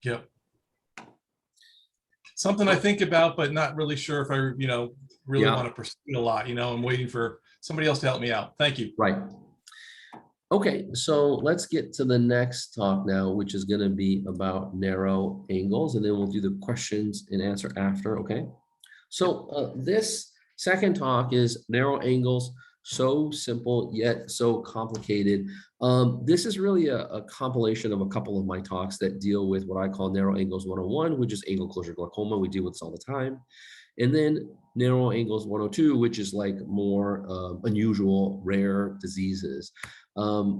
Yep. Something I think about, but not really sure if I, really Yeah. want to pursue it a lot. I'm waiting for somebody else to help me out. Thank you. Right. Okay, so let's get to the next talk now, which is going to be about narrow angles, and then we'll do the questions and answer after, okay? So this second talk is narrow angles, so simple yet so complicated. This is really a compilation of a couple of my talks that deal with what I call narrow angles 101, which is angle closure glaucoma. We deal with this all the time. And then narrow angles 102, which is like more unusual, rare diseases.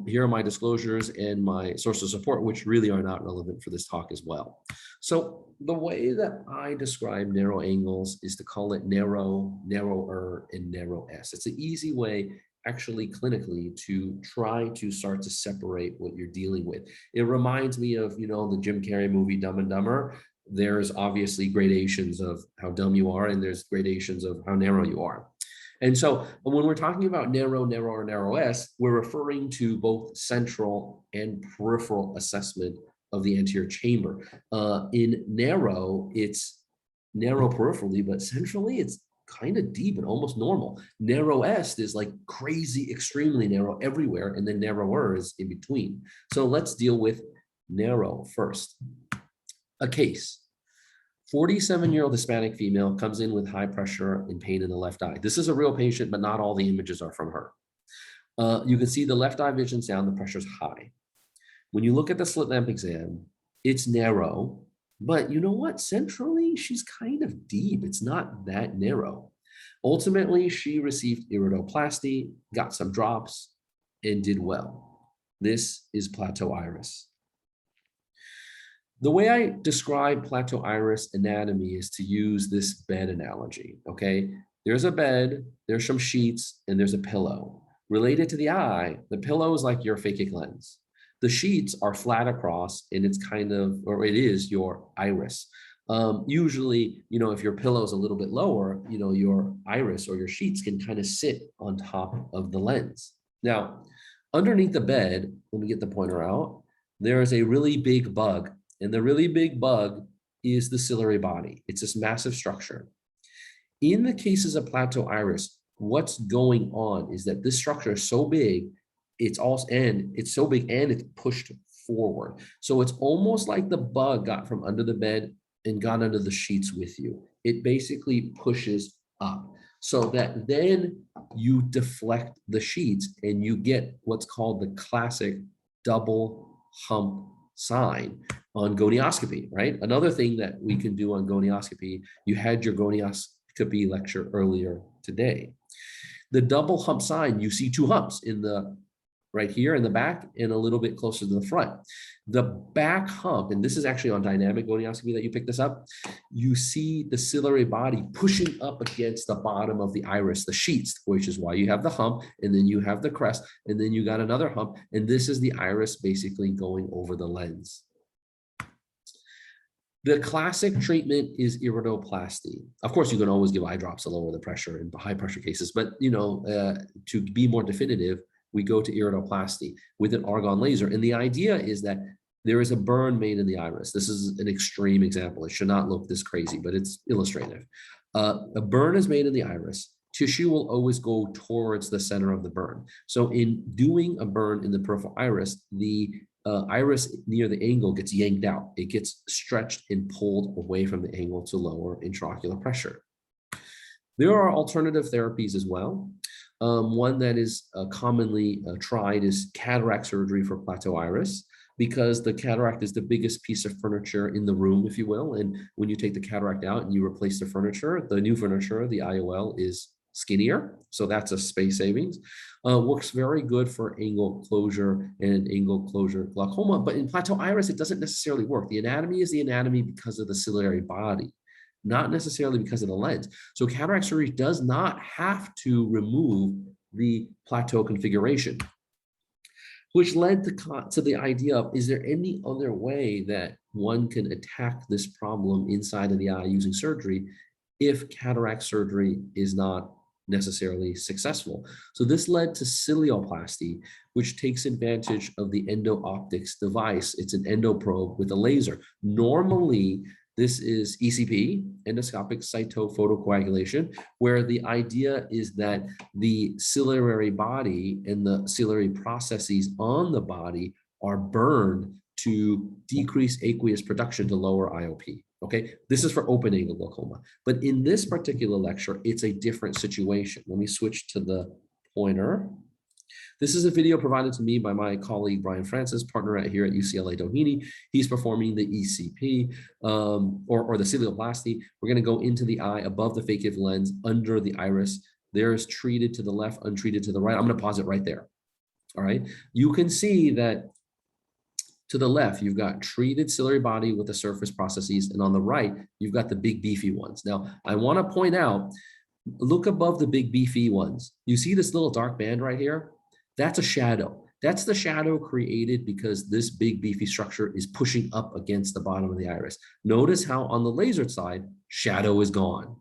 Here are my disclosures and my source of support, which really are not relevant for this talk as well. So the way that I describe narrow angles is to call it narrow, narrower, and narrow S. It's an easy way actually clinically to try to start to separate what you're dealing with. It reminds me of, the Jim Carrey movie Dumb and Dumber. There's obviously gradations of how dumb you are, and there's gradations of how narrow you are. And so when we're talking about narrow, narrower, narrow S, we're referring to both central and peripheral assessment of the anterior chamber. In narrow, it's narrow peripherally, but centrally it's kind of deep and almost normal. Narrow S is like crazy, extremely narrow everywhere, and then narrower is in between. So let's deal with narrow first. A case. 47-year-old Hispanic female comes in with high pressure and pain in the left eye. This is a real patient, but not all the images are from her. You can see the left eye vision's down, the pressure's high. When you look at the slit lamp exam, it's narrow, but you know what? Centrally, she's kind of deep. It's not that narrow. Ultimately, she received iridoplasty, got some drops, and did well. This is plateau iris. The way I describe plateau iris anatomy is to use this bed analogy, okay? There's a bed, there's some sheets, and there's a pillow. Related to the eye, the pillow is like your phakic lens. The sheets are flat across, and it's it is your iris. Usually, if your pillow is a little bit lower, your iris or your sheets can kind of sit on top of the lens. Now, underneath the bed, let me get the pointer out, there is a really big bug. And the really big bug is the ciliary body. It's this massive structure. In the cases of plateau iris, what's going on is that this structure is so big, it's so big and it's pushed forward. So it's almost like the bug got from under the bed and got under the sheets with you. It basically pushes up so that then you deflect the sheets and you get what's called the classic double hump sign on gonioscopy, right? Another thing that we can do on gonioscopy, you had your gonioscopy lecture earlier today. The double hump sign, you see two humps right here in the back and a little bit closer to the front. The back hump, and this is actually on dynamic gonioscopy that you picked this up, you see the ciliary body pushing up against the bottom of the iris, the sheets, which is why you have the hump, and then you have the crest, and then you got another hump, and this is the iris basically going over the lens. The classic treatment is iridoplasty. Of course, you can always give eye drops to lower the pressure in high pressure cases, but to be more definitive, we go to iridoplasty with an argon laser. And the idea is that there is a burn made in the iris. This is an extreme example. It should not look this crazy, but it's illustrative. A burn is made in the iris. Tissue will always go towards the center of the burn. So in doing a burn in the peripheral iris, the iris near the angle gets yanked out. It gets stretched and pulled away from the angle to lower intraocular pressure. There are alternative therapies as well. One that is commonly tried is cataract surgery for plateau iris, because the cataract is the biggest piece of furniture in the room, if you will. And when you take the cataract out and you replace the furniture, the new furniture, the IOL, is skinnier. So that's a space savings. Works very good for angle closure and angle closure glaucoma. But in plateau iris, it doesn't necessarily work. The anatomy is the anatomy because of the ciliary body, not necessarily because of the lens. So cataract surgery does not have to remove the plateau configuration, which led to the idea of, is there any other way that one can attack this problem inside of the eye using surgery if cataract surgery is not necessarily successful. So this led to cilioplasty, which takes advantage of the endo-optics device. It's an endoprobe with a laser. Normally, this is ECP, endoscopic cytophotocoagulation, where the idea is that the ciliary body and the ciliary processes on the body are burned to decrease aqueous production to lower IOP. Okay, this is for open angle glaucoma. But in this particular lecture, it's a different situation. Let me switch to the pointer. This is a video provided to me by my colleague, Brian Francis, partner here at UCLA Doheny. He's performing the ECP or the cilioplasty. We're going to go into the eye above the phakic lens under the iris. There's treated to the left, untreated to the right. I'm going to pause it right there. All right. You can see that to the left, you've got treated ciliary body with the surface processes. And on the right, you've got the big beefy ones. Now, I want to point out, look above the big beefy ones. You see this little dark band right here? That's a shadow. That's the shadow created because this big beefy structure is pushing up against the bottom of the iris. Notice how on the laser side, shadow is gone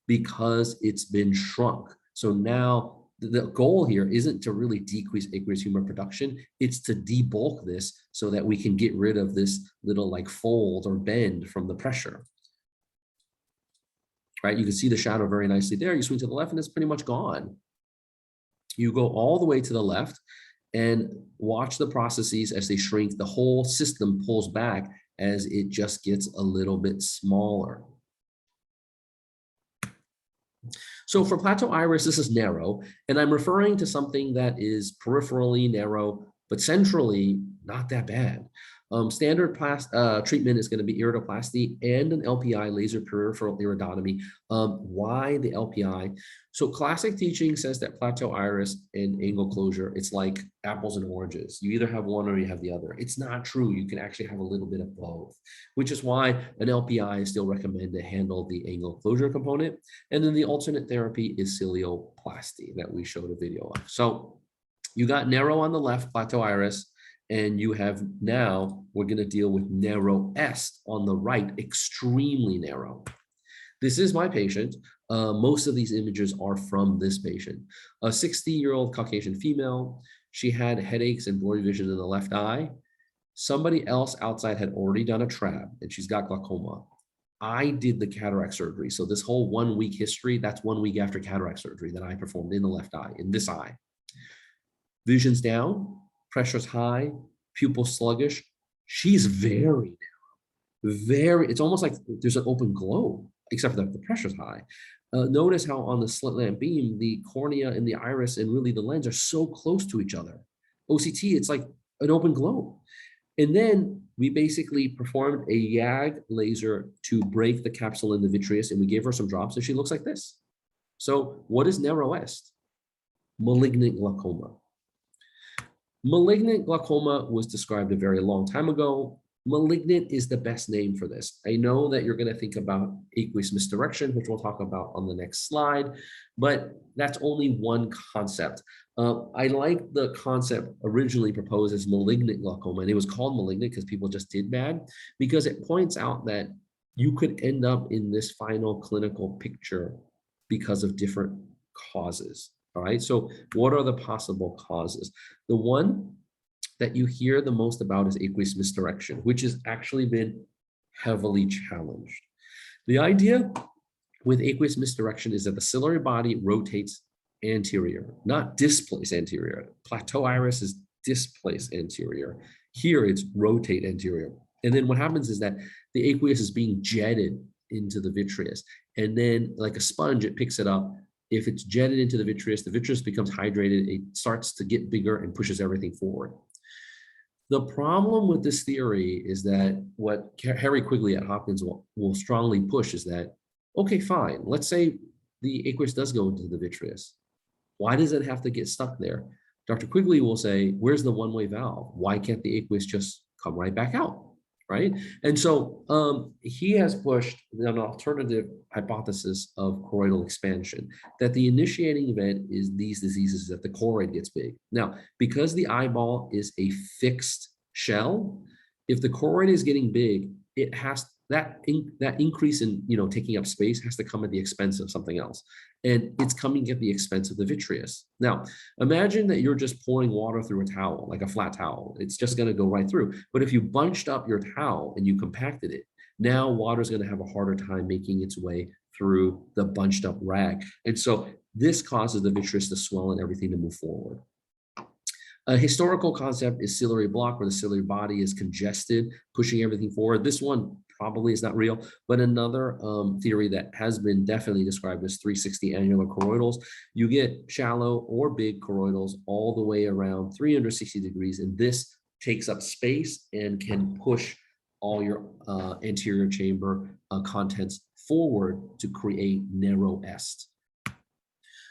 because it's been shrunk. So now the goal here isn't to really decrease aqueous humor production. It's to debulk this so that we can get rid of this little like fold or bend from the pressure. Right? You can see the shadow very nicely there. You swing to the left and it's pretty much gone. You go all the way to the left and watch the processes as they shrink. The whole system pulls back as it just gets a little bit smaller. So for plateau iris, this is narrow, and I'm referring to something that is peripherally narrow, but centrally not that bad. Standard treatment is going to be iridoplasty and an LPI, laser peripheral iridotomy. Why the LPI? So classic teaching says that plateau iris and angle closure, it's like apples and oranges. You either have one or you have the other. It's not true. You can actually have a little bit of both, which is why an LPI is still recommended to handle the angle closure component. And then the alternate therapy is cilioplasty that we showed a video of. So you got narrow on the left, plateau iris, and you have now, we're going to deal with narrow-est on the right, extremely narrow. This is my patient. Most of these images are from this patient. A 60-year-old Caucasian female. She had headaches and blurry vision in the left eye. Somebody else outside had already done a trab, and she's got glaucoma. I did the cataract surgery. So this whole 1 week history, that's 1 week after cataract surgery that I performed in the left eye, in this eye. Vision's down. Pressure's high, pupil sluggish. She's very narrow, it's almost like there's an open globe, except that the pressure's high. Notice how on the slit lamp beam, the cornea and the iris and really the lens are so close to each other. OCT, it's like an open globe. And then we basically performed a YAG laser to break the capsule in the vitreous, and we gave her some drops, and she looks like this. So what is narrow-est? Malignant glaucoma. Malignant glaucoma was described a very long time ago. Malignant is the best name for this. I know that you're going to think about aqueous misdirection, which we'll talk about on the next slide, but that's only one concept. I like the concept originally proposed as malignant glaucoma, and it was called malignant because people just did bad, because it points out that you could end up in this final clinical picture because of different causes. All right, so what are the possible causes? The one that you hear the most about is aqueous misdirection, which has actually been heavily challenged. The idea with aqueous misdirection is that the ciliary body rotates anterior, not displace anterior. Plateau iris is displace anterior. Here it's rotate anterior. And then what happens is that the aqueous is being jetted into the vitreous, and then like a sponge, it picks it up. If it's jetted into the vitreous becomes hydrated, it starts to get bigger and pushes everything forward. The problem with this theory is that what Harry Quigley at Hopkins will strongly push is that, okay, fine, let's say the aqueous does go into the vitreous. Why does it have to get stuck there? Dr. Quigley will say, where's the one-way valve? Why can't the aqueous just come right back out? Right? And so he has pushed an alternative hypothesis of choroidal expansion, that the initiating event is these diseases, that the choroid gets big. Now, because the eyeball is a fixed shell, if the choroid is getting big, it has that increase in, taking up space has to come at the expense of something else. And it's coming at the expense of the vitreous. Now, imagine that you're just pouring water through a towel, like a flat towel. It's just going to go right through. But if you bunched up your towel and you compacted it, now water is going to have a harder time making its way through the bunched up rag. And so this causes the vitreous to swell and everything to move forward. A historical concept is ciliary block, where the ciliary body is congested, pushing everything forward. This one probably is not real, but another theory that has been definitely described as 360 annular choroidals. You get shallow or big choroidals all the way around 360 degrees, and this takes up space and can push all your anterior chamber contents forward to create narrow est.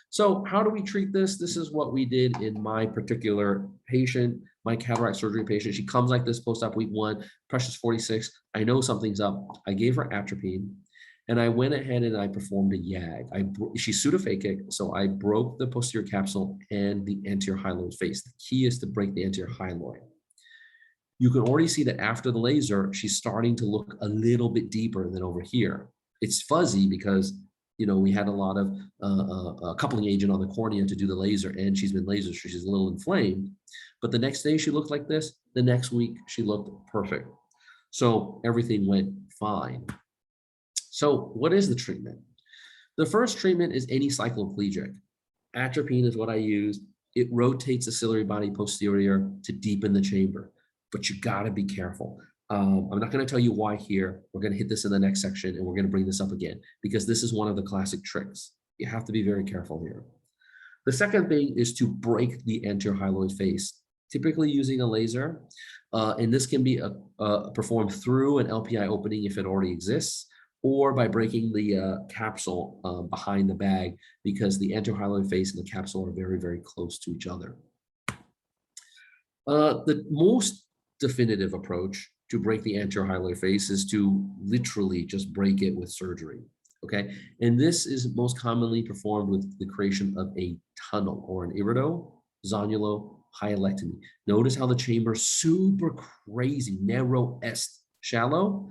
So how do we treat this? This is what we did in my particular patient, my cataract surgery patient. She comes like this post-op week 1, pressure's 46. I know something's up. I gave her atropine, and I went ahead and I performed a YAG. She's pseudophakic, so I broke the posterior capsule and the anterior hyaloid face. The key is to break the anterior hyaloid. You can already see that after the laser, she's starting to look a little bit deeper than over here. It's fuzzy because we had a lot of coupling agent on the cornea to do the laser, and she's been lasered, so she's a little inflamed. But the next day she looked like this. The next week she looked perfect. So everything went fine. So what is the treatment? The first treatment is any cycloplegic. Atropine is what I use. It rotates the ciliary body posterior to deepen the chamber, but you gotta be careful. I'm not going to tell you why here. We're going to hit this in the next section, and we're going to bring this up again because this is one of the classic tricks. You have to be very careful here. The second thing is to break the anterior hyaloid face, typically using a laser. And this can be performed through an LPI opening if it already exists, or by breaking the capsule behind the bag, because the anterior hyaloid face and the capsule are very, very close to each other. The most definitive approach to break the anterior hyaloid face is to literally just break it with surgery, okay? And this is most commonly performed with the creation of a tunnel or an irido-zonulo-hyalectomy. Notice how the chamber is super crazy, narrow est, shallow.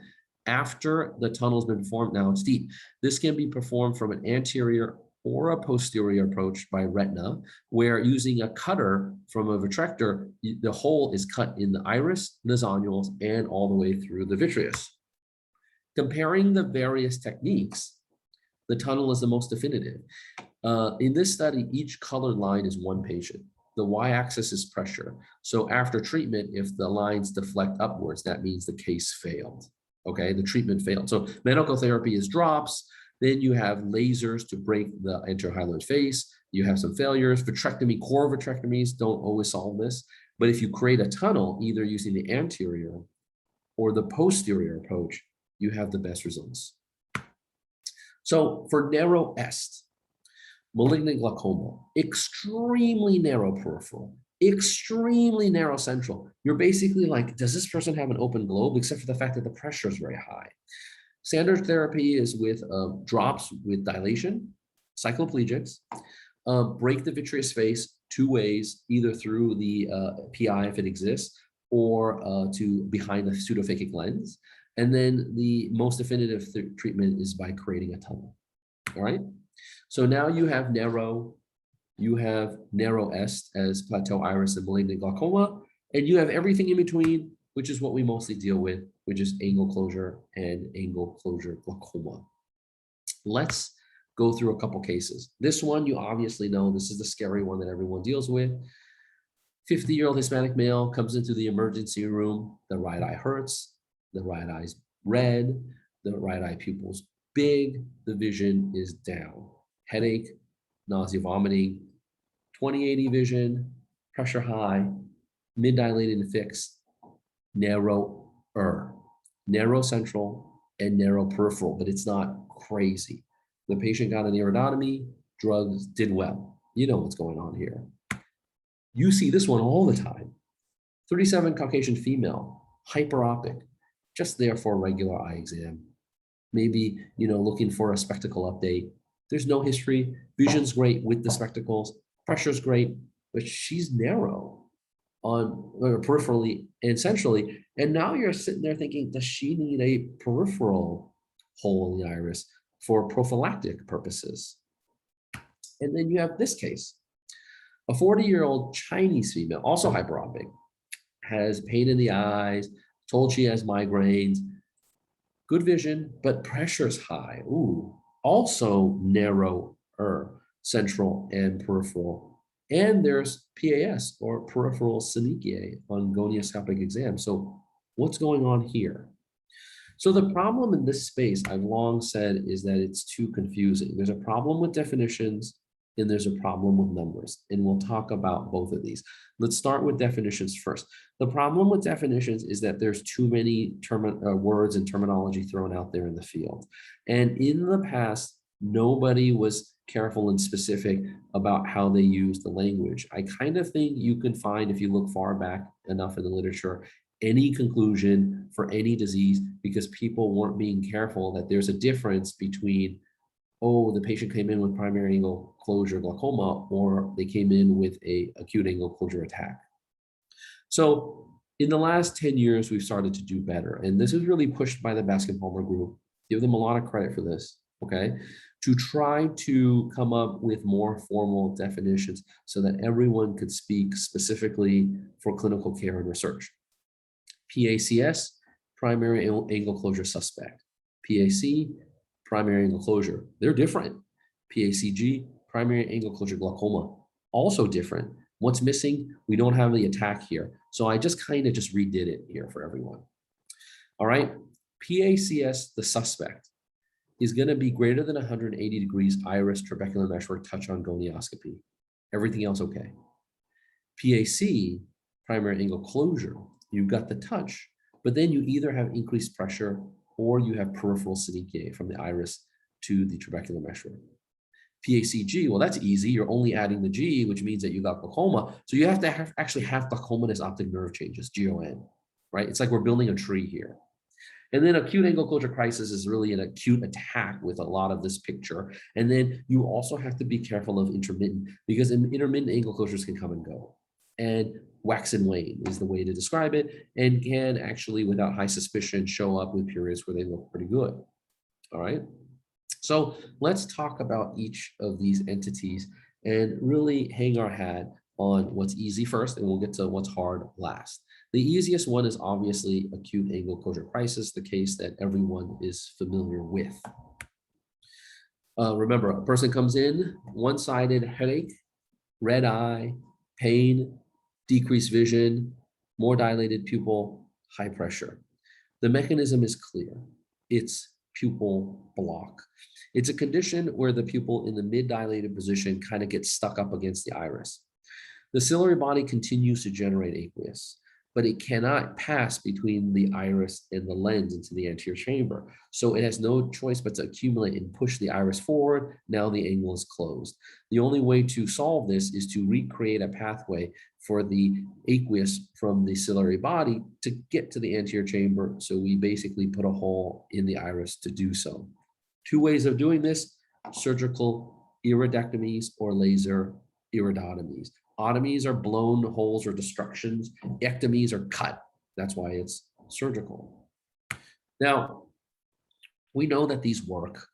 After the tunnel's been formed, now it's deep. This can be performed from an anterior or a posterior approach by retina, where using a cutter from a vitrector, the hole is cut in the iris, the zonules, and all the way through the vitreous. Comparing the various techniques, the tunnel is the most definitive. In this study, each colored line is one patient. The y-axis is pressure. So after treatment, if the lines deflect upwards, that means the case failed. Okay, the treatment failed. So medical therapy is drops. Then you have lasers to break the anterior hyaloid face. You have some failures. Vitrectomy, core vitrectomies don't always solve this. But if you create a tunnel, either using the anterior or the posterior approach, you have the best results. So for narrow est, malignant glaucoma, extremely narrow peripheral, extremely narrow central. You're basically like, does this person have an open globe, except for the fact that the pressure is very high? Standard therapy is with drops with dilation, cycloplegics, break the vitreous face 2 ways, either through the PI if it exists, or to behind the pseudophakic lens. And then the most definitive treatment is by creating a tunnel. All right. So now you have narrow est as plateau iris and malignant glaucoma, and you have everything in between, which is what we mostly deal with, which is angle closure and angle closure glaucoma. Let's go through a couple cases. This one, you obviously know, this is the scary one that everyone deals with. 50-year-old Hispanic male comes into the emergency room. The right eye hurts, the right eye's red, the right eye pupil's big, the vision is down. Headache, nausea, vomiting, 20/80 vision, pressure high, mid-dilated and fixed, narrow central and narrow peripheral, but it's not crazy. The patient got an iridotomy, drugs did well. You know what's going on here. You see this one all the time. 37 Caucasian female, hyperopic, just there for a regular eye exam. Maybe, looking for a spectacle update. There's no history. Vision's great with the spectacles. Pressure's great, but she's narrow. or peripherally and centrally. And now you're sitting there thinking, does she need a peripheral hole in the iris for prophylactic purposes? And then you have this case. A 40-year-old Chinese female, also hyperopic, has pain in the eyes, told she has migraines, good vision, but pressure's high. Ooh, also narrower central and peripheral. And there's PAS or peripheral synechia on gonioscopic exam. So what's going on here? So the problem in this space, I've long said, is that it's too confusing. There's a problem with definitions and there's a problem with numbers. And we'll talk about both of these. Let's start with definitions first. The problem with definitions is that there's too many words and terminology thrown out there in the field. And in the past, nobody was careful and specific about how they use the language. I kind of think you can find, if you look far back enough in the literature, any conclusion for any disease because people weren't being careful that there's a difference between, oh, the patient came in with primary angle closure glaucoma, or they came in with a acute angle closure attack. So in the last 10 years, we've started to do better. And this is really pushed by the Baskin-Palmer group. Give them a lot of credit for this, okay? To try to come up with more formal definitions so that everyone could speak specifically for clinical care and research. PACS, primary angle closure suspect. PAC, primary angle closure. They're different. PACG, primary angle closure glaucoma. Also different. What's missing? We don't have the attack here. So I just kind of just redid it here for everyone. All right. PACS, the suspect, is going to be greater than 180 degrees iris trabecular meshwork touch on gonioscopy. Everything else okay. PAC, primary angle closure, you've got the touch, but then you either have increased pressure or you have peripheral synechia from the iris to the trabecular meshwork. PACG, well, that's easy. You're only adding the G, which means that you got glaucoma. So you have to actually have glaucomatous optic nerve changes, GON, right? It's like we're building a tree here. And then acute angle closure crisis is really an acute attack with a lot of this picture. And then you also have to be careful of intermittent because intermittent angle closures can come and go. And wax and wane is the way to describe it, and can actually, without high suspicion, show up with periods where they look pretty good. All right. So let's talk about each of these entities and really hang our hat on what's easy first, and we'll get to what's hard last. The easiest one is obviously acute angle closure crisis, the case that everyone is familiar with. Remember, a person comes in, one-sided headache, red eye, pain, decreased vision, more dilated pupil, high pressure. The mechanism is clear. It's pupil block. It's a condition where the pupil in the mid-dilated position kind of gets stuck up against the iris. The ciliary body continues to generate aqueous, but it cannot pass between the iris and the lens into the anterior chamber. So it has no choice but to accumulate and push the iris forward. Now the angle is closed. The only way to solve this is to recreate a pathway for the aqueous from the ciliary body to get to the anterior chamber. So we basically put a hole in the iris to do so. Two ways of doing this: surgical iridectomies or laser iridotomies. Otomies are blown holes or destructions. Ectomies are cut. That's why it's surgical. Now, we know that these work.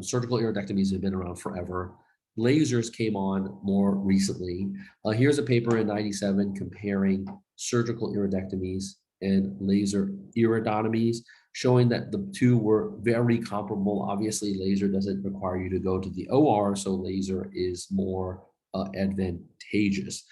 Surgical iridectomies have been around forever. Lasers came on more recently. Here's a paper in '97 comparing surgical iridectomies and laser iridotomies, showing that the two were very comparable. Obviously, laser doesn't require you to go to the OR, so laser is more advantageous.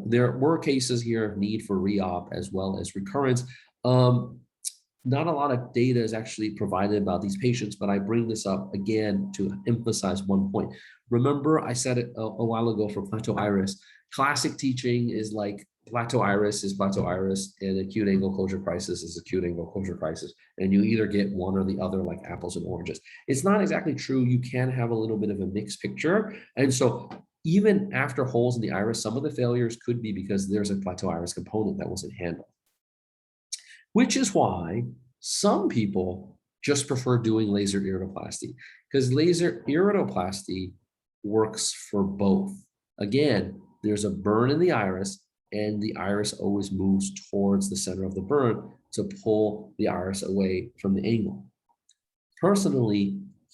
There were cases here of need for re-op as well as recurrence. Not a lot of data is actually provided about these patients, but I bring this up again to emphasize one point. Remember, I said it a while ago for plateau iris. Classic teaching is like plateau iris is plateau iris, and acute angle closure crisis is acute angle closure crisis. And you either get one or the other, like apples and oranges. It's not exactly true. You can have a little bit of a mixed picture. And so even after holes in the iris, some of the failures could be because there's a plateau iris component that wasn't handled. Which is why some people just prefer doing laser iridoplasty, because laser iridoplasty works for both. Again, there's a burn in the iris and the iris always moves towards the center of the burn to pull the iris away from the angle. Personally,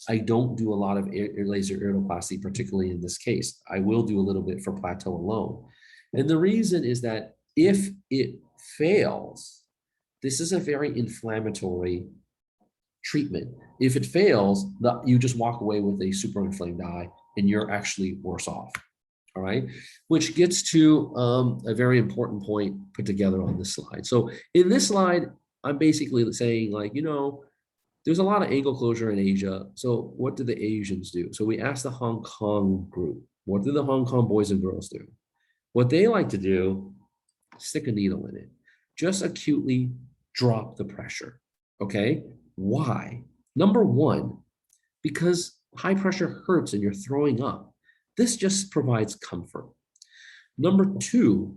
I don't do a lot of laser iridoplasty, particularly in this case. I will do a little bit for plateau alone. And the reason is that if it fails, this is a very inflammatory treatment. If it fails, you just walk away with a super inflamed eye and you're actually worse off. All right, which gets to a very important point put together on this slide. So in this slide, I'm basically saying, like, there's a lot of angle closure in Asia. So what do the Asians do? So we asked the Hong Kong group, what do the Hong Kong boys and girls do? What they like to do, stick a needle in it, just acutely drop the pressure. Okay, why? Number one, because high pressure hurts and you're throwing up. This just provides comfort. Number two,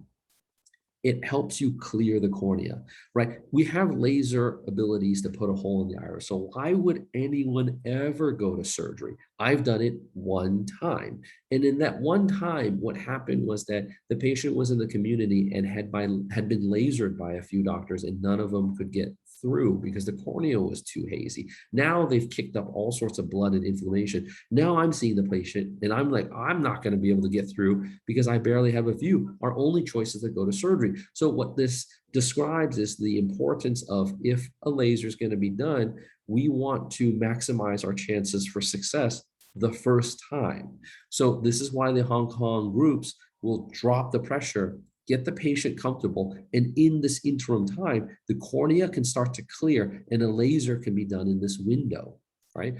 it helps you clear the cornea, right? We have laser abilities to put a hole in the iris. So why would anyone ever go to surgery? I've done it one time. And in that one time, what happened was that the patient was in the community and had been lasered by a few doctors, and none of them could get through because the cornea was too hazy. Now they've kicked up all sorts of blood and inflammation. Now I'm seeing the patient and I'm like, I'm not going to be able to get through because I barely have a view. Our only choice is to go to surgery. So what this describes is the importance of, if a laser is going to be done, we want to maximize our chances for success the first time. So this is why the Hong Kong groups will drop the pressure, get the patient comfortable, and in this interim time, the cornea can start to clear and a laser can be done in this window, right?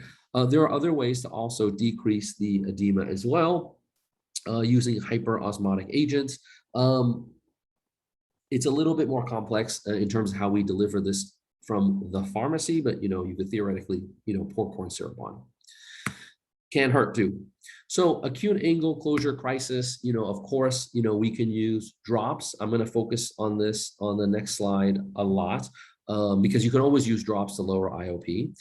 There are other ways to also decrease the edema as well, using hyperosmotic agents. It's a little bit more complex in terms of how we deliver this from the pharmacy, but you could theoretically, pour corn syrup on. Can hurt too. So acute angle closure crisis, of course, we can use drops. I'm going to focus on this on the next slide a lot, because you can always use drops to lower IOP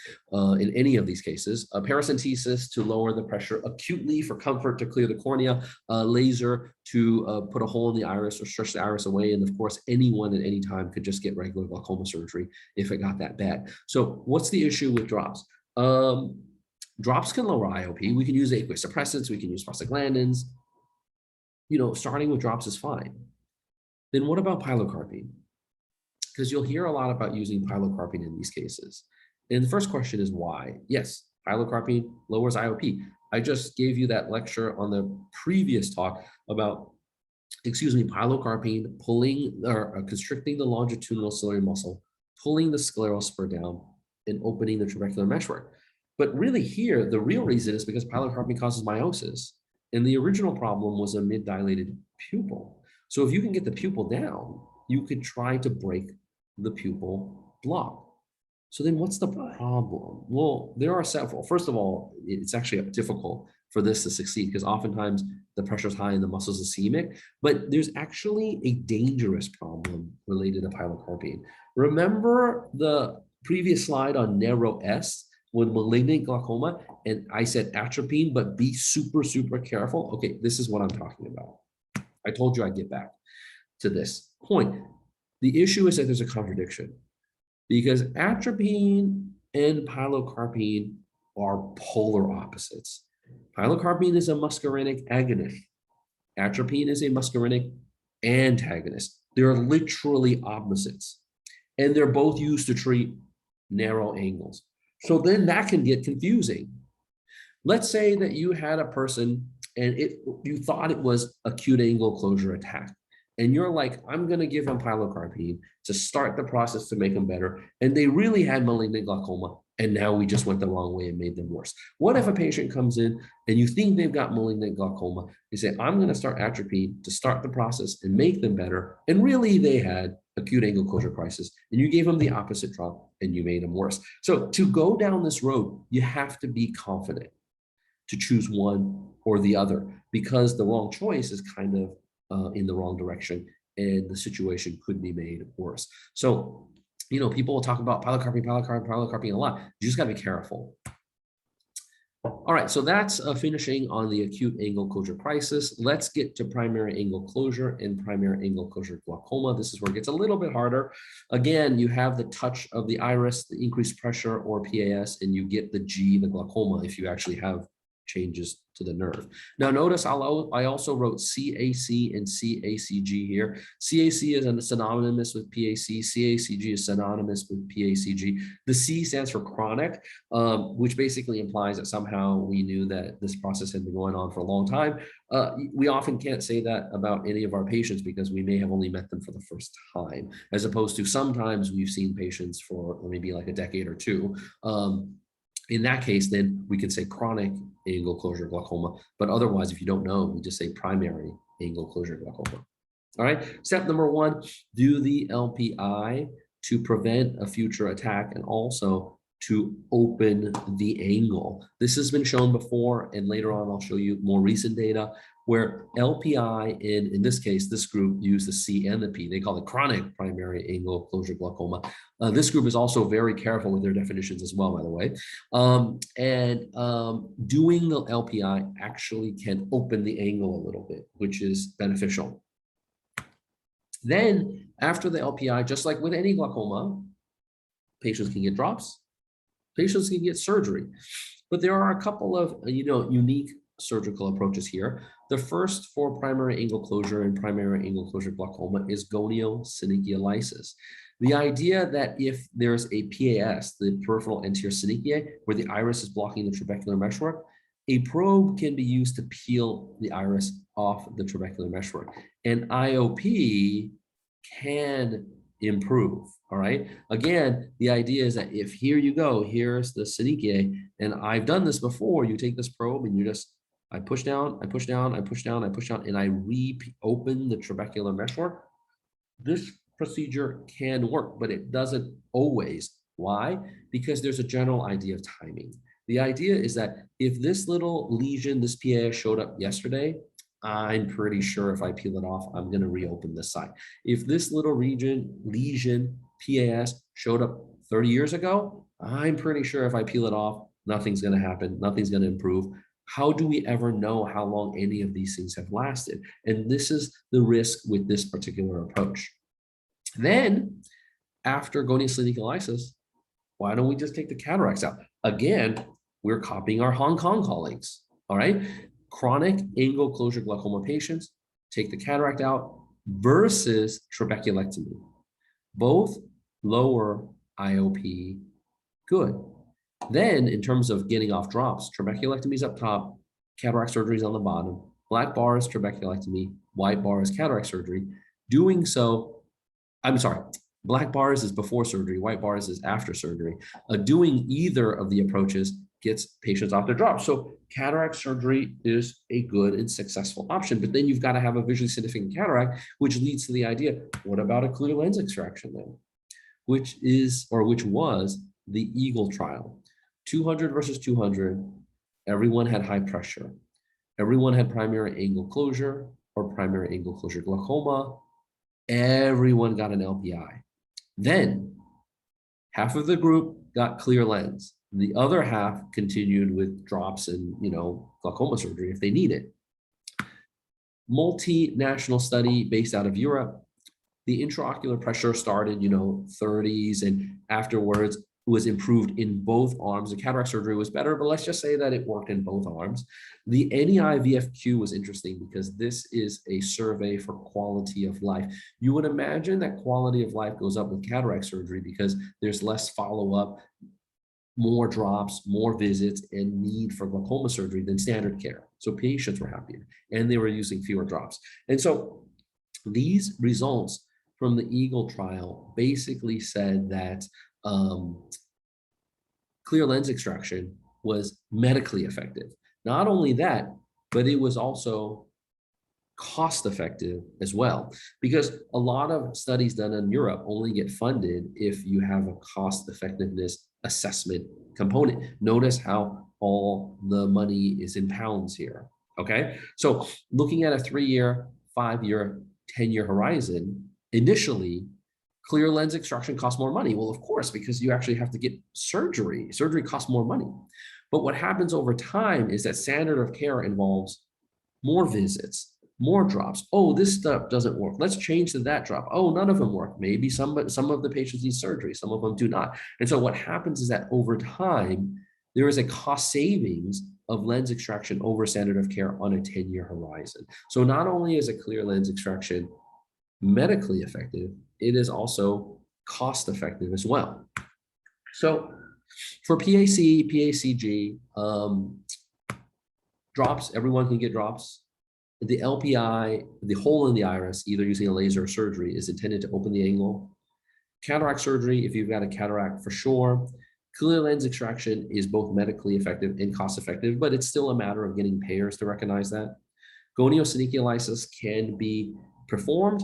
in any of these cases. Paracentesis to lower the pressure acutely for comfort to clear the cornea, laser to put a hole in the iris or stretch the iris away. And of course, anyone at any time could just get regular glaucoma surgery if it got that bad. So what's the issue with drops? Drops can lower IOP. We can use aqueous suppressants. We can use prostaglandins. Starting with drops is fine. Then what about pilocarpine? Because you'll hear a lot about using pilocarpine in these cases. And the first question is why? Yes, pilocarpine lowers IOP. I just gave you that lecture on the previous talk about, pilocarpine pulling or constricting the longitudinal ciliary muscle, pulling the scleral spur down, and opening the trabecular meshwork. But really here, the real reason is because pilocarpine causes meiosis. And the original problem was a mid-dilated pupil. So if you can get the pupil down, you could try to break the pupil block. So then what's the problem? Well, there are several. First of all, it's actually difficult for this to succeed because oftentimes the pressure is high and the muscles are ischemic, but there's actually a dangerous problem related to pilocarpine. Remember the previous slide on narrow S? With malignant glaucoma, and I said atropine, but be super, super careful. Okay, this is what I'm talking about. I told you I'd get back to this point. The issue is that there's a contradiction because atropine and pilocarpine are polar opposites. Pilocarpine is a muscarinic agonist. Atropine is a muscarinic antagonist. They're literally opposites, and they're both used to treat narrow angles. So then that can get confusing. Let's say that you had a person and you thought it was acute angle closure attack. And you're like, I'm going to give them pilocarpine to start the process to make them better. And they really had malignant glaucoma. And now we just went the wrong way and made them worse. What if a patient comes in and you think they've got malignant glaucoma? You say, I'm going to start atropine to start the process and make them better. And really they had acute angle closure crisis, and you gave them the opposite drop and you made them worse. So to go down this road, you have to be confident to choose one or the other, because the wrong choice is kind of in the wrong direction and the situation could be made worse. So, people will talk about pilocarpine a lot. You just got to be careful. All right, so that's finishing on the acute angle closure crisis. Let's get to primary angle closure and primary angle closure glaucoma. This is where it gets a little bit harder. Again, you have the touch of the iris, the increased pressure or PAS, and you get the G, the glaucoma, if you actually have changes to the nerve. Now notice I also wrote CAC and CACG here. CAC is synonymous with PAC. CACG is synonymous with PACG. The C stands for chronic, which basically implies that somehow we knew that this process had been going on for a long time. We often can't say that about any of our patients because we may have only met them for the first time, as opposed to sometimes we've seen patients for maybe like a decade or two. In that case, then we can say chronic angle closure glaucoma. But otherwise, if you don't know, we just say primary angle closure glaucoma. All right. Step number one, do the LPI to prevent a future attack and also to open the angle. This has been shown before, and later on I'll show you more recent data where LPI, in this case, this group used the C and the P. They call it chronic primary angle closure glaucoma. This group is also very careful with their definitions as well, by the way. Doing the LPI actually can open the angle a little bit, which is beneficial. Then after the LPI, just like with any glaucoma, patients can get drops, patients can get surgery. But there are a couple of unique surgical approaches here. The first for primary angle closure and primary angle closure glaucoma is goniosynechialysis. The idea that if there's a PAS, the peripheral anterior synechiae, where the iris is blocking the trabecular meshwork, a probe can be used to peel the iris off the trabecular meshwork. And IOP can improve, all right? Again, the idea is that if here you go, here's the synechiae, and I've done this before, you take this probe and you just, I push down, I push down, I push down, I push down, and I reopen the trabecular meshwork. This procedure can work, but it doesn't always. Why? Because there's a general idea of timing. The idea is that if this little lesion, this PAS showed up yesterday, I'm pretty sure if I peel it off, I'm going to reopen this side. If this little lesion PAS showed up 30 years ago, I'm pretty sure if I peel it off, nothing's going to happen. Nothing's going to improve. How do we ever know how long any of these things have lasted? And this is the risk with this particular approach. Then, after goniosynechialysis, why don't we just take the cataracts out? Again, we're copying our Hong Kong colleagues, all right? Chronic angle closure glaucoma patients, take the cataract out versus trabeculectomy. Both lower IOP, good. Then, in terms of getting off drops, trabeculectomy is up top, cataract surgery is on the bottom. Black bar is trabeculectomy, white bar is cataract surgery. Doing so, I'm sorry, black bars is before surgery, white bars is after surgery. Doing either of the approaches gets patients off their drops. So cataract surgery is a good and successful option, but then you've got to have a visually significant cataract, which leads to the idea, what about a clear lens extraction then? Which was the EAGLE trial. 200 versus 200, everyone had high pressure. Everyone had primary angle closure or primary angle closure glaucoma. Everyone got an LPI. Then half of the group got clear lens. The other half continued with drops and glaucoma surgery if they need it. Multinational study based out of Europe. The intraocular pressure started, 30s, and afterwards was improved in both arms. The cataract surgery was better, but let's just say that it worked in both arms. The NEI VFQ was interesting because this is a survey for quality of life. You would imagine that quality of life goes up with cataract surgery because there's less follow-up, more drops, more visits, and need for glaucoma surgery than standard care. So patients were happier and they were using fewer drops. And so these results from the EAGLE trial basically said that clear lens extraction was medically effective. Not only that, but it was also cost effective as well, because a lot of studies done in Europe only get funded if you have a cost effectiveness assessment component. Notice how all the money is in pounds here. Okay, so looking at a 3-year, 5-year, 10-year horizon, initially clear lens extraction costs more money. Well, of course, because you actually have to get surgery. Surgery costs more money. But what happens over time is that standard of care involves more visits, more drops. Oh, this stuff doesn't work. Let's change to that drop. Oh, none of them work. Maybe some of the patients need surgery, some of them do not. And so what happens is that over time, there is a cost savings of lens extraction over standard of care on a 10-year horizon. So not only is a clear lens extraction medically effective, it is also cost effective as well. So for PAC, PACG, drops, everyone can get drops. The LPI, the hole in the iris, either using a laser or surgery, is intended to open the angle. Cataract surgery, if you've got a cataract, for sure. Clear lens extraction is both medically effective and cost effective, but it's still a matter of getting payers to recognize that. Goniosynechiolysis can be performed,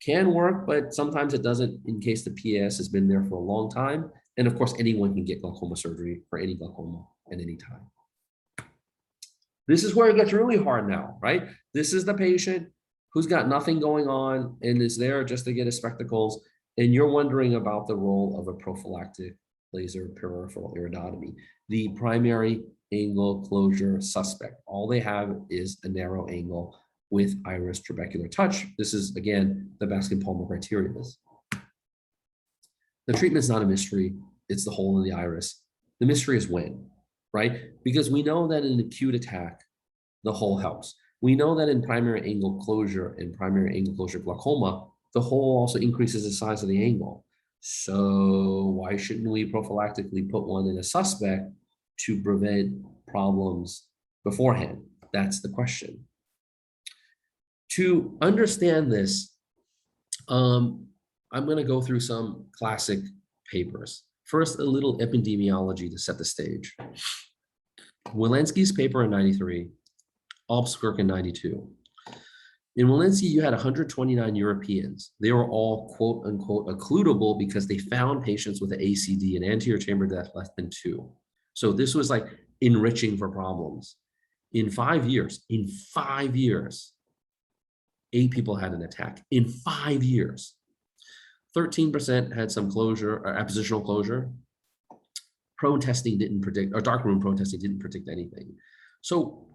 can work, but sometimes it doesn't in case the PAS has been there for a long time. And of course, anyone can get glaucoma surgery for any glaucoma at any time. This is where it gets really hard now, right? This is the patient who's got nothing going on and is there just to get his spectacles, and you're wondering about the role of a prophylactic laser peripheral iridotomy. The primary angle closure suspect, all they have is a narrow angle with iris trabecular touch. This is, again, the Baskin-Palmer criteria. The treatment's not a mystery. It's the hole in the iris. The mystery is when, right? Because we know that in acute attack, the hole helps. We know that in primary angle closure and primary angle closure glaucoma, the hole also increases the size of the angle. So why shouldn't we prophylactically put one in a suspect to prevent problems beforehand? That's the question. To understand this, I'm going to go through some classic papers. First, a little epidemiology to set the stage. Walensky's paper in 93, Obskirk in 92. In Walensky, you had 129 Europeans. They were all quote unquote occludable because they found patients with an ACD, an anterior chamber depth less than 2. So this was like enriching for problems. In 5 years, 8 people had an attack. In 5 years, 13% had some closure or appositional closure. Prone testing didn't predict, or darkroom prone testing didn't predict anything. So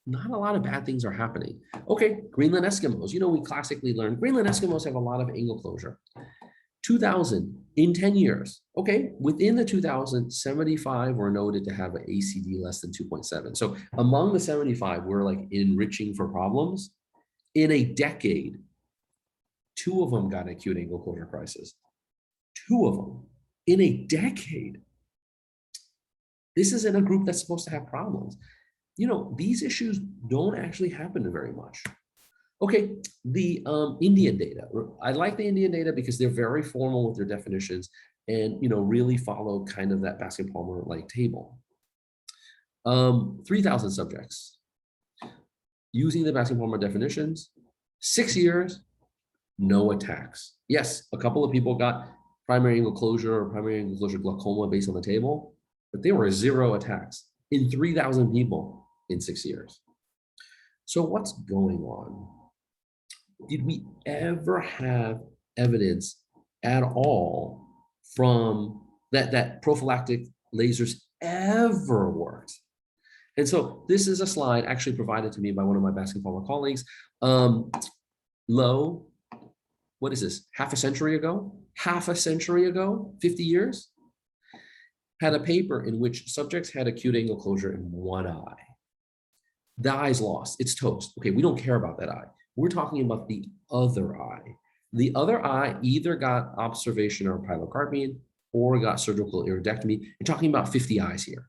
not a lot of bad things are happening. Okay, Greenland Eskimos. You know, we classically learned Greenland Eskimos have a lot of angle closure. 2000, in 10 years. Okay, within the 2000, 75 were noted to have an ACD less than 2.7. So among the 75, we're like enriching for problems. In a decade, 2 of them got acute angle closure crisis. 2 of them in a decade. This is in a group that's supposed to have problems. You know, these issues don't actually happen very much. Okay, the Indian data. I like the Indian data because they're very formal with their definitions and, you know, really follow kind of that Baskin-Palmer like table. 3,000 subjects using the Baskin-Palmer definitions, 6 years, no attacks. Yes, a couple of people got primary angle closure or primary angle closure glaucoma based on the table, but there were 0 attacks in 3,000 people in 6 years. So what's going on? Did we ever have evidence at all from that prophylactic lasers ever worked? And so this is a slide actually provided to me by one of my Baskin-Palmer colleagues. Low, what is this, half a century ago, 50 years, had a paper in which subjects had acute angle closure in one eye. The eye's lost, it's toast. Okay, we don't care about that eye. We're talking about the other eye. The other eye either got observation or pilocarpine or got surgical iridectomy. You're talking about 50 eyes here.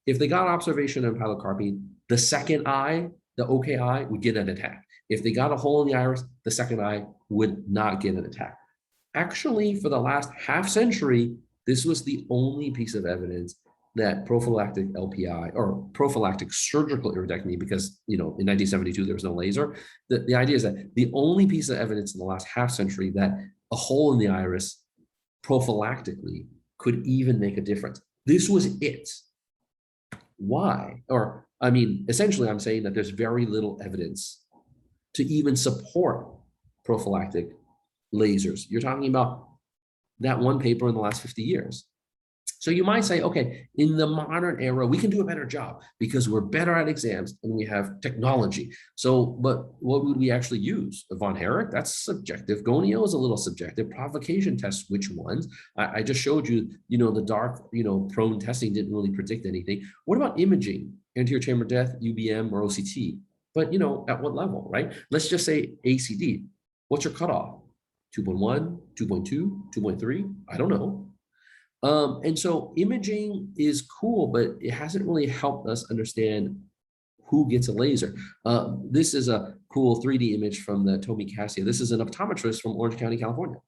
If they got observation and pilocarpine, the second eye, the OK eye, would get an attack. If they got a hole in the iris, the second eye would not get an attack. Actually, for the last half century, this was the only piece of evidence that prophylactic LPI or prophylactic surgical iridectomy, because, you know, in 1972, there was no laser. The idea is that the only piece of evidence in the last half century that a hole in the iris prophylactically could even make a difference. This was it. Why? Or, I mean, essentially, I'm saying that there's very little evidence to even support prophylactic lasers. You're talking about that one paper in the last 50 years. So you might say, okay, in the modern era, we can do a better job because we're better at exams and we have technology. So, but what would we actually use? Von Herrick, that's subjective. Gonio is a little subjective. Provocation tests, which ones? I just showed you, the dark, prone testing didn't really predict anything. What about imaging, anterior chamber death, UBM, or OCT? But, at what level, right? Let's just say ACD. What's your cutoff? 2.1, 2.2, 2.3? I don't know. And so imaging is cool, but it hasn't really helped us understand who gets a laser. This is a cool 3D image from the Tomi Cassia. This is an optometrist from Orange County, California.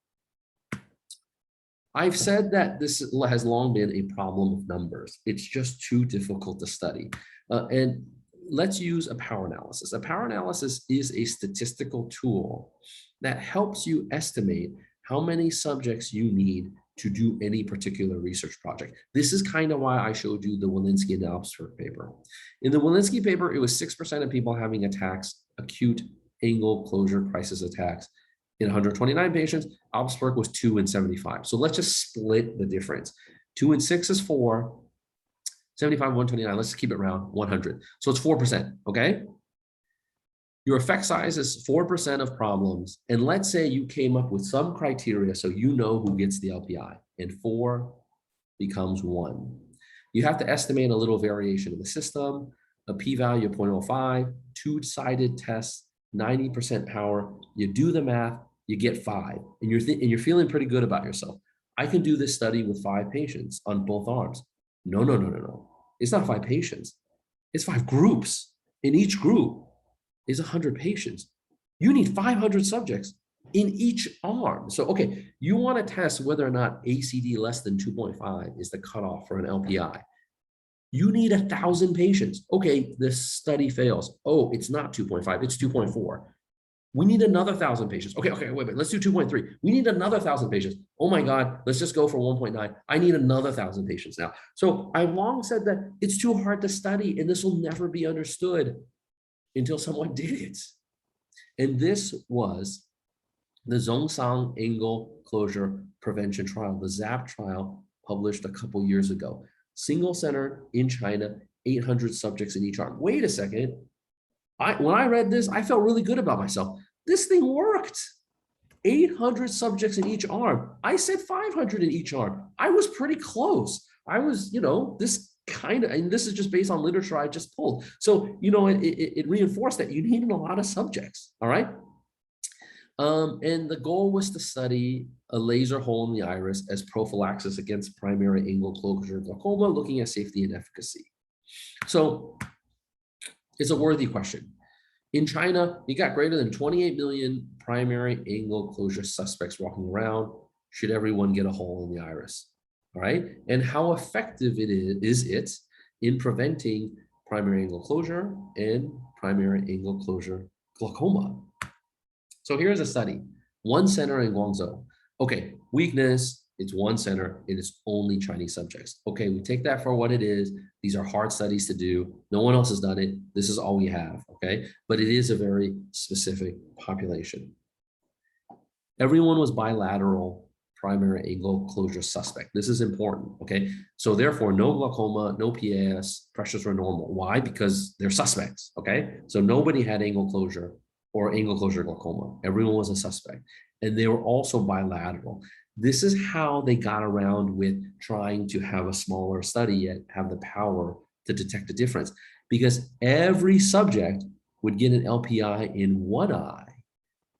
I've said that this has long been a problem of numbers. It's just too difficult to study. And let's use a power analysis. A power analysis is a statistical tool that helps you estimate how many subjects you need to do any particular research project. This is kind of why I showed you the Walensky and Alpsberg paper. In the Walensky paper, it was 6% of people having attacks, acute angle closure crisis attacks. In 129 patients, Alpsberg was 2 and 75. So let's just split the difference. 2 and 6 is 4, 75, 129, let's keep it round, 100. So it's 4%, okay? Your effect size is 4% of problems. And let's say you came up with some criteria so you know who gets the LPI, and 4 becomes 1. You have to estimate a little variation in the system, a p-value of 0.05, two-sided tests, 90% power. You do the math, you get 5, and you're feeling pretty good about yourself. I can do this study with 5 patients on both arms. No. It's not 5 patients. It's 5 groups. In each group is 100 patients. You need 500 subjects in each arm. So, okay, you want to test whether or not ACD less than 2.5 is the cutoff for an LPI. You need 1,000 patients. Okay, this study fails. Oh, it's not 2.5, it's 2.4. We need another 1,000 patients. Okay, wait, let's do 2.3. We need another 1,000 patients. Oh my God, let's just go for 1.9. I need another 1,000 patients now. So I've long said that it's too hard to study and this will never be understood until someone did it. And this was the Zhongshan angle closure prevention trial, the ZAP trial published a couple years ago. Single center in China, 800 subjects in each arm. Wait a second. When I read this, I felt really good about myself. This thing worked. 800 subjects in each arm. I said 500 in each arm. I was pretty close. I was, this kind of, and this is just based on literature I just pulled. So, it reinforced that you needed a lot of subjects, all right? And the goal was to study a laser hole in the iris as prophylaxis against primary angle closure glaucoma, looking at safety and efficacy. So it's a worthy question. In China, you got greater than 28 million primary angle closure suspects walking around. Should everyone get a hole in the iris? All right. And how effective is it in preventing primary angle closure and primary angle closure glaucoma? So here's a study, 1 center in Guangzhou. Okay, weakness, it's 1 center, it is only Chinese subjects. Okay, we take that for what it is. These are hard studies to do. No one else has done it. This is all we have, okay? But it is a very specific population. Everyone was bilateral primary angle closure suspect. This is important, okay? So therefore, no glaucoma, no PAS, pressures were normal. Why? Because they're suspects, okay? So nobody had angle closure or angle closure glaucoma. Everyone was a suspect. And they were also bilateral. This is how they got around with trying to have a smaller study yet have the power to detect a difference. Because every subject would get an LPI in one eye,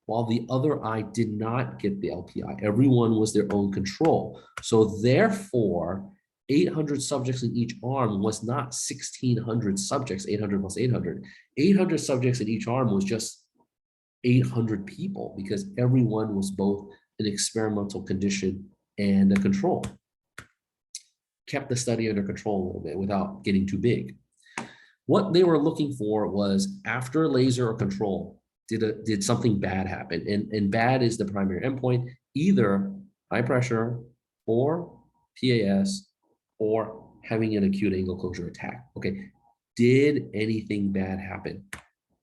while the other eye did not get the LPI. Everyone was their own control. So therefore, 800 subjects in each arm was not 1,600 subjects, 800 plus 800. 800 subjects in each arm was just 800 people because everyone was both an experimental condition and a control. Kept the study under control a little bit without getting too big. What they were looking for was after laser or control, did something bad happen? And bad is the primary endpoint, either high pressure or PAS or having an acute angle closure attack. Okay, did anything bad happen?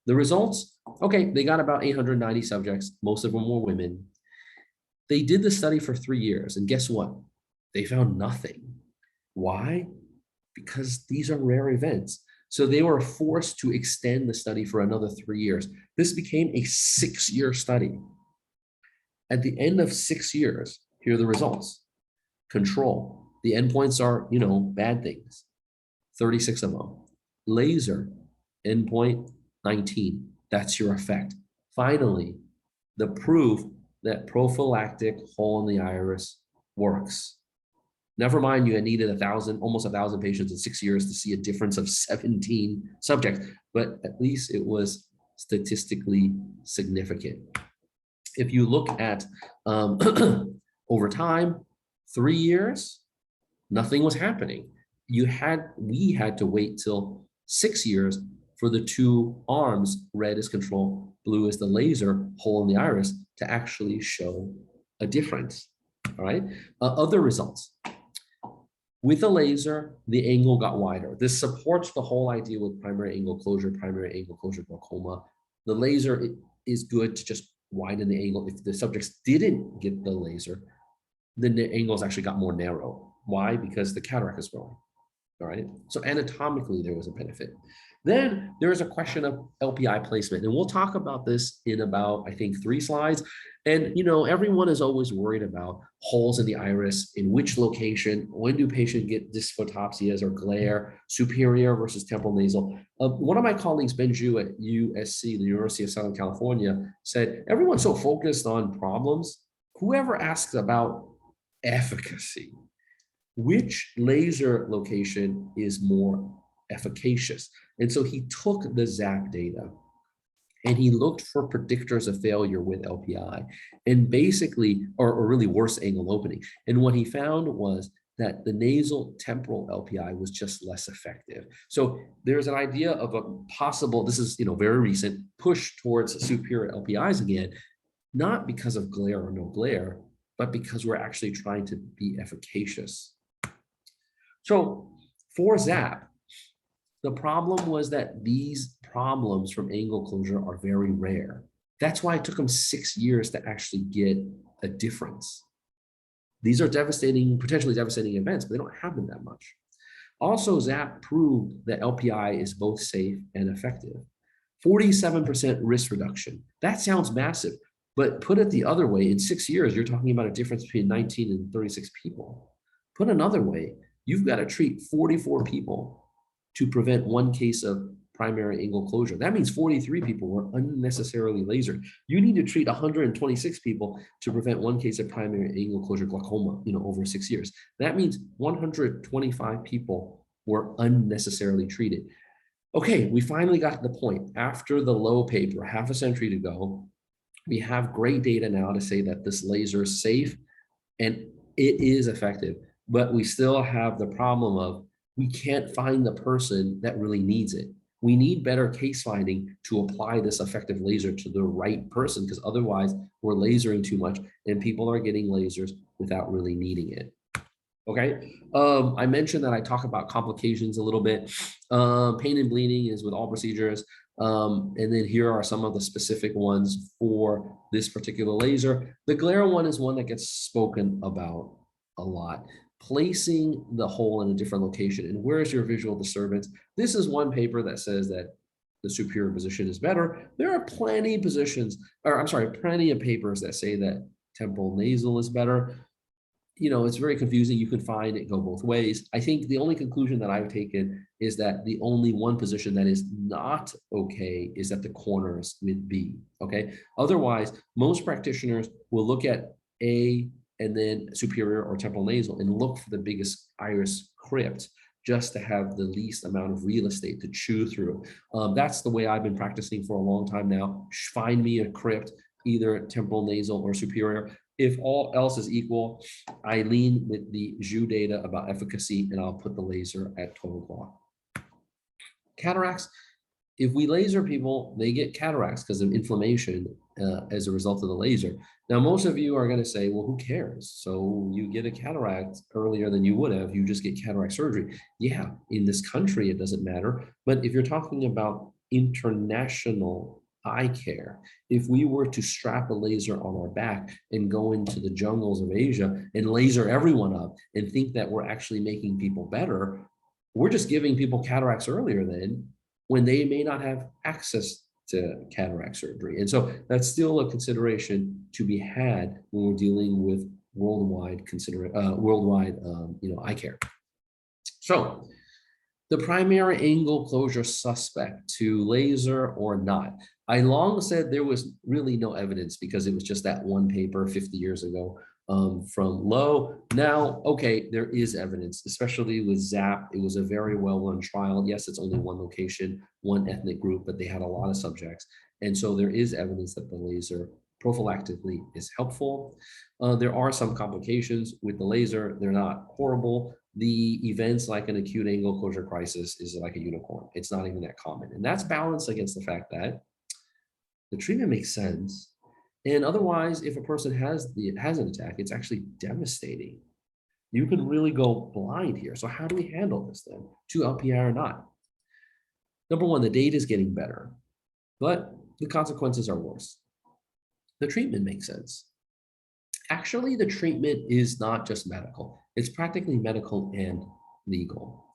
The results, okay, they got about 890 subjects. Most of them were women. They did the study for 3 years, and guess what? They found nothing. Why? Because these are rare events. So they were forced to extend the study for another 3 years. This became a 6-year study. At the end of 6 years, here are the results. Control. The endpoints are, bad things. 36 of them. Laser, endpoint 19. That's your effect. Finally, the proof that prophylactic hole in the iris works. Never mind, you had needed almost 1,000 patients in 6 years to see a difference of 17 subjects, but at least it was statistically significant. If you look at over time, 3 years, nothing was happening. We had to wait till 6 years for the two arms, red is control, blue is the laser, hole in the iris, to actually show a difference. All right. Other results. With the laser, the angle got wider. This supports the whole idea with primary angle closure glaucoma. The laser is good to just widen the angle. If the subjects didn't get the laser, then the angles actually got more narrow. Why? Because the cataract is growing. All right. So anatomically, there was a benefit. Then there is a question of LPI placement. And we'll talk about this in about, I think, 3 slides. And, everyone is always worried about holes in the iris, in which location, when do patients get dysphotopsias or glare, superior versus temporal nasal. One of my colleagues, Ben Zhu at USC, the University of Southern California, said, everyone's so focused on problems. Whoever asks about efficacy, which laser location is more efficacious? And so he took the ZAP data and he looked for predictors of failure with LPI and basically, or really worse angle opening. And what he found was that the nasal temporal LPI was just less effective. So there's an idea of a possible, this is very recent, push towards superior LPIs again, not because of glare or no glare, but because we're actually trying to be efficacious. So for ZAP, the problem was that these problems from angle closure are very rare. That's why it took them 6 years to actually get a difference. These are devastating, potentially devastating events, but they don't happen that much. Also, ZAP proved that LPI is both safe and effective. 47% risk reduction. That sounds massive, but put it the other way, in 6 years, you're talking about a difference between 19 and 36 people. Put another way, you've got to treat 44 people to prevent 1 case of primary angle closure. That means 43 people were unnecessarily lasered. You need to treat 126 people to prevent 1 case of primary angle closure glaucoma, over 6 years. That means 125 people were unnecessarily treated. Okay, we finally got to the point after the Low paper, half a century to go. We have great data now to say that this laser is safe and it is effective, but we still have the problem of we can't find the person that really needs it. We need better case finding to apply this effective laser to the right person, because otherwise we're lasering too much and people are getting lasers without really needing it. Okay, I mentioned that I talk about complications a little bit. Pain and bleeding is with all procedures. And then here are some of the specific ones for this particular laser. The glare one is one that gets spoken about a lot. Placing the hole in a different location. And where is your visual disturbance? This is one paper that says that the superior position is better. There are plenty of papers that say that temporal nasal is better. It's very confusing. You can find it go both ways. I think the only conclusion that I've taken is that the only one position that is not okay is at the corners with B, okay? Otherwise, most practitioners will look at A and then superior or temporal nasal and look for the biggest iris crypt just to have the least amount of real estate to chew through. That's the way I've been practicing for a long time now. Find me a crypt, either temporal nasal or superior. If all else is equal, I lean with the Zhu data about efficacy and I'll put the laser at total block. Cataracts, if we laser people, they get cataracts because of inflammation as a result of the laser. Now, most of you are going to say, well, who cares? So you get a cataract earlier than you would have, you just get cataract surgery. Yeah, in this country, it doesn't matter. But if you're talking about international eye care. If we were to strap a laser on our back and go into the jungles of Asia and laser everyone up and think that we're actually making people better, we're just giving people cataracts earlier then when they may not have access to cataract surgery. And so that's still a consideration to be had when we're dealing with worldwide eye care. So the primary angle closure suspect to laser or not. I long said there was really no evidence because it was just that one paper 50 years ago from Lowe. Now, okay, there is evidence, especially with ZAP. It was a very well-run trial. Yes, it's only one location, one ethnic group, but they had a lot of subjects. And so there is evidence that the laser prophylactically is helpful. There are some complications with the laser. They're not horrible. The events like an acute angle closure crisis is like a unicorn. It's not even that common. And that's balanced against the fact that the treatment makes sense. And otherwise, if a person has an attack, it's actually devastating. You can really go blind here. So how do we handle this then? To LPI or not? Number one, the data is getting better, but the consequences are worse. The treatment makes sense. Actually, the treatment is not just medical. It's practically medical and legal.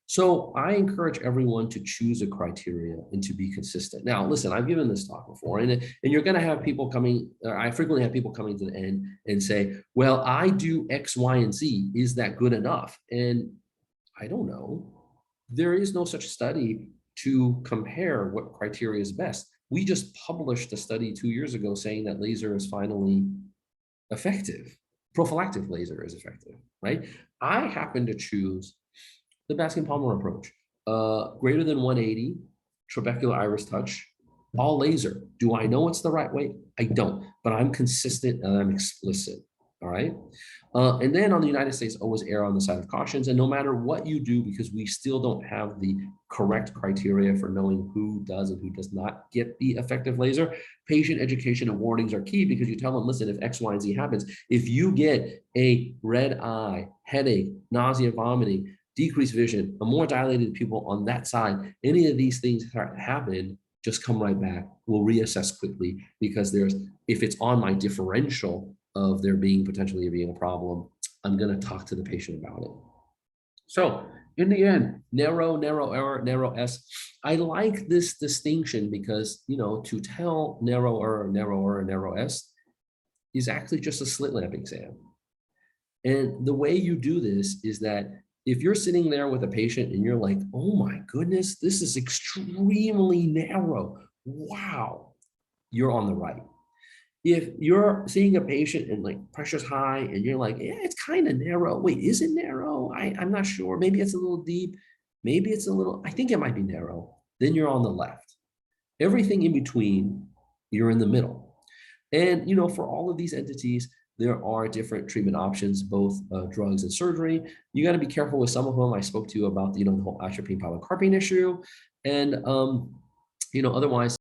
So I encourage everyone to choose a criteria and to be consistent. Now, listen, I've given this talk before, and you're going to have people coming, I frequently have people coming to the end and say, well, I do X, Y, and Z. Is that good enough? And I don't know. There is no such study to compare what criteria is best. We just published a study 2 years ago saying that laser is finally effective. Prophylactic laser is effective, right? I happen to choose the Baskin-Palmer approach. Greater than 180, trabecular iris touch, all laser. Do I know it's the right way? I don't, but I'm consistent and I'm explicit, all right? And then on the United States, always err on the side of cautions. And no matter what you do, because we still don't have the correct criteria for knowing who does and who does not get the effective laser, patient education and warnings are key because you tell them, listen, if X, Y, and Z happens, if you get a red eye, headache, nausea, vomiting, decreased vision, a more dilated pupil on that side, any of these things happen, just come right back. We'll reassess quickly because if it's on my differential of there potentially being a problem, I'm going to talk to the patient about it. So in the end, narrow error, narrow S. I like this distinction because, to tell narrow error, narrow S is actually just a slit lamp exam. And the way you do this is that if you're sitting there with a patient and you're like, oh my goodness, this is extremely narrow. Wow, you're on the right. If you're seeing a patient and like pressure's high and you're like, yeah, it's kind of narrow. Wait, is it narrow? I'm not sure. Maybe it's a little deep. Maybe it's I think it might be narrow. Then you're on the left. Everything in between, you're in the middle. And, for all of these entities, there are different treatment options, both drugs and surgery. You got to be careful with some of them. I spoke to you about, the whole atropine pilocarpine issue. And, otherwise,